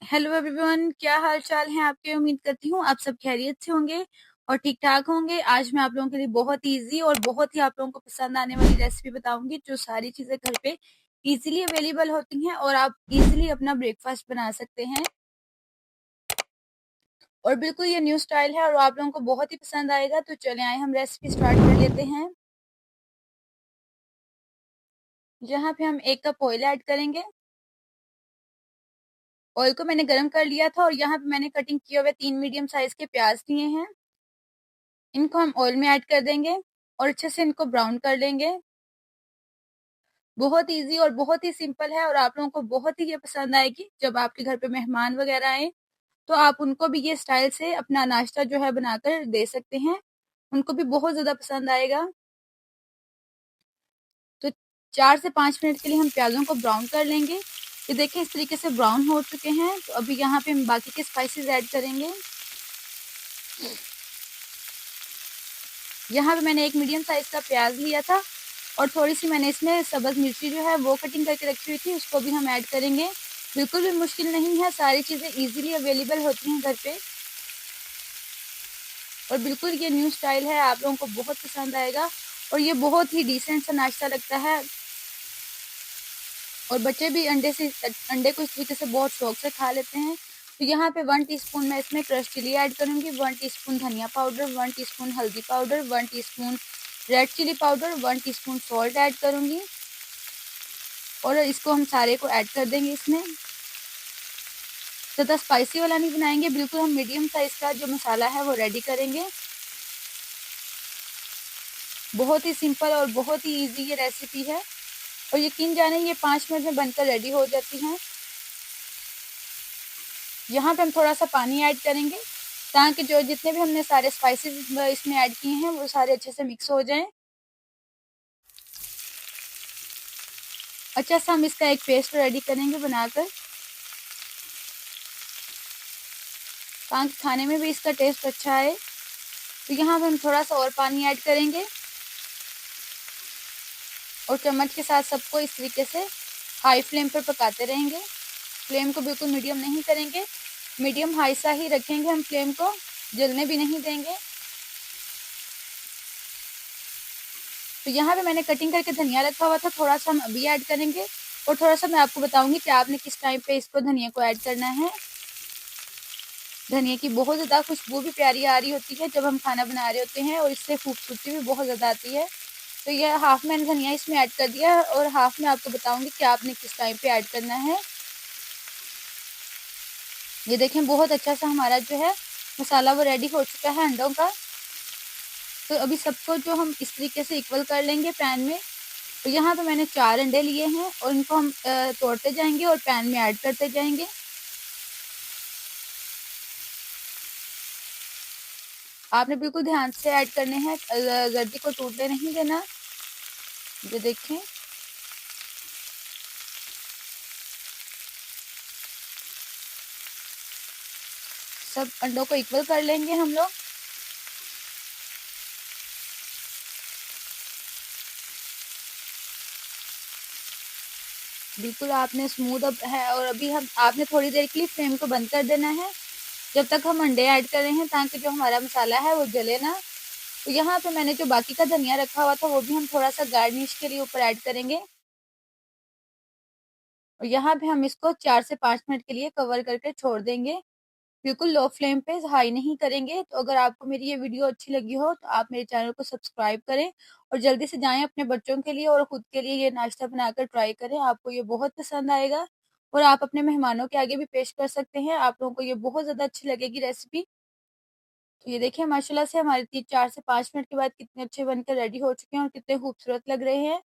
Hello everyone, क्या हाल चाल है आपके। उम्मीद करती हूँ आप सब खैरियत से होंगे और ठीक ठाक होंगे। आज मैं आप लोगों के लिए बहुत इजी और बहुत ही आप लोगों को पसंद आने वाली रेसिपी बताऊंगी, जो सारी चीजें घर पे इजीली अवेलेबल होती हैं और आप इजीली अपना ब्रेकफास्ट बना सकते हैं। और बिल्कुल ये न्यू स्टाइल है और आप लोगों को बहुत ही पसंद आएगा। तो चले आए हम रेसिपी स्टार्ट कर लेते हैं। यहाँ पे हम 1 कप ऑयल ऐड करेंगे। ऑयल को मैंने गर्म कर लिया था और यहाँ पे मैंने कटिंग किए हुए 3 मीडियम साइज के प्याज लिए हैं। इनको हम ऑयल में ऐड कर देंगे और अच्छे से इनको ब्राउन कर लेंगे। बहुत इजी और बहुत ही सिंपल है और आप लोगों को बहुत ही ये पसंद आएगी। जब आपके घर पे मेहमान वगैरह आए तो आप उनको भी ये स्टाइल से अपना नाश्ता जो है बनाकर दे सकते हैं, उनको भी बहुत ज्यादा पसंद आएगा। तो 4 से 5 मिनट के लिए हम प्याजों को ब्राउन कर लेंगे। ये देखें इस तरीके से ब्राउन हो चुके हैं। तो अभी यहाँ पे हम बाकी के स्पाइसेस ऐड करेंगे। यहाँ पे मैंने 1 मीडियम साइज का प्याज लिया था और थोड़ी सी मैंने इसमें सब्ज मिर्ची जो है वो कटिंग करके रखी हुई थी, उसको भी हम ऐड करेंगे। बिल्कुल भी मुश्किल नहीं है, सारी चीजें इजीली अवेलेबल होती हैं घर पे और बिल्कुल ये न्यू स्टाइल है, आप लोगों को बहुत पसंद आएगा और ये बहुत ही डिसेंट सा नाश्ता लगता है। और बच्चे भी अंडे को इस तरीके से बहुत शौक से खा लेते हैं। तो यहाँ पे 1 टीस्पून मैं इसमें क्रश चिली ऐड करूंगी, 1 टीस्पून धनिया पाउडर, 1 टीस्पून हल्दी powder, 1 teaspoon red chilli powder, 1 teaspoon salt add करूंगी और इसको हम सारे को ऐड कर देंगे इसमें। ज़्यादा स्पाइसी वाला नहीं बनाएंगे, बिल्कुल हम मीडियम साइज का जो मसाला है वो रेडी करेंगे। बहुत ही सिंपल और बहुत ही इजी ये रेसिपी है और यकीन जाने ये 5 मिनट में बनकर रेडी हो जाती है। यहाँ पे हम थोड़ा सा पानी ऐड करेंगे ताकि जो जितने भी हमने सारे स्पाइसेस इसमें ऐड किए हैं वो सारे अच्छे से मिक्स हो जाएं। अच्छा सा हम इसका एक पेस्ट रेडी करेंगे बनाकर, ताकि खाने में भी इसका टेस्ट अच्छा आए। तो यहाँ पे हम थोड़ा सा और पानी ऐड करेंगे और चम्मच के साथ सबको इस तरीके से हाई फ्लेम पर पकाते रहेंगे। फ्लेम को बिल्कुल मीडियम नहीं करेंगे, मीडियम हाई सा ही रखेंगे हम फ्लेम को, जलने भी नहीं देंगे। तो यहाँ पे मैंने कटिंग करके धनिया रखा हुआ था, थोड़ा सा हम अभी ऐड करेंगे और थोड़ा सा मैं आपको बताऊंगी कि आपने किस टाइम पे इसको धनिया को ऐड करना है। धनिया की बहुत ज़्यादा खुशबू भी प्यारी आ रही होती है जब हम खाना बना रहे होते हैं और इससे खूबसूरती भी बहुत ज़्यादा आती है। तो यह हाफ मैंने धनिया इसमें ऐड कर दिया और हाफ में आपको बताऊंगी कि आपने किस टाइम पे ऐड करना है। ये देखें बहुत अच्छा सा हमारा जो है मसाला वो रेडी हो चुका है अंडों का। तो अभी सबको जो हम इस तरीके से इक्वल कर लेंगे पैन में। तो यहाँ पे मैंने 4 अंडे लिए हैं और इनको हम तोड़ते जाएंगे और पैन में ऐड करते जाएंगे। आपने बिल्कुल ध्यान से ऐड करने हैं, जल्दी को टूटने नहीं देना। ये देखें सब अंडों को इक्वल कर लेंगे हम लोग। बिल्कुल आपने स्मूथ अब है और अभी हम आपने थोड़ी देर के लिए फ्लेम को बंद कर देना है जब तक हम अंडे ऐड कर रहे हैं, ताकि जो हमारा मसाला है वो जले ना। तो यहाँ पे मैंने जो बाकी का धनिया रखा हुआ था वो भी हम थोड़ा सा गार्निश के लिए ऊपर ऐड करेंगे और यहाँ पे हम इसको 4 से 5 मिनट के लिए कवर करके छोड़ देंगे। बिल्कुल लो फ्लेम पे, हाई नहीं करेंगे। तो अगर आपको मेरी ये वीडियो अच्छी लगी हो तो आप मेरे चैनल को सब्सक्राइब करें और जल्दी से जाएं अपने बच्चों के लिए और खुद के लिए ये नाश्ता बनाकर ट्राई करें, आपको ये बहुत पसंद आएगा और आप अपने मेहमानों के आगे भी पेश कर सकते हैं। आप लोगों को ये बहुत ज़्यादा अच्छी लगेगी रेसिपी। तो ये देखिए माशाल्लाह से हमारे 4 से 5 मिनट के बाद कितने अच्छे बनकर रेडी हो चुके हैं और कितने खूबसूरत लग रहे हैं।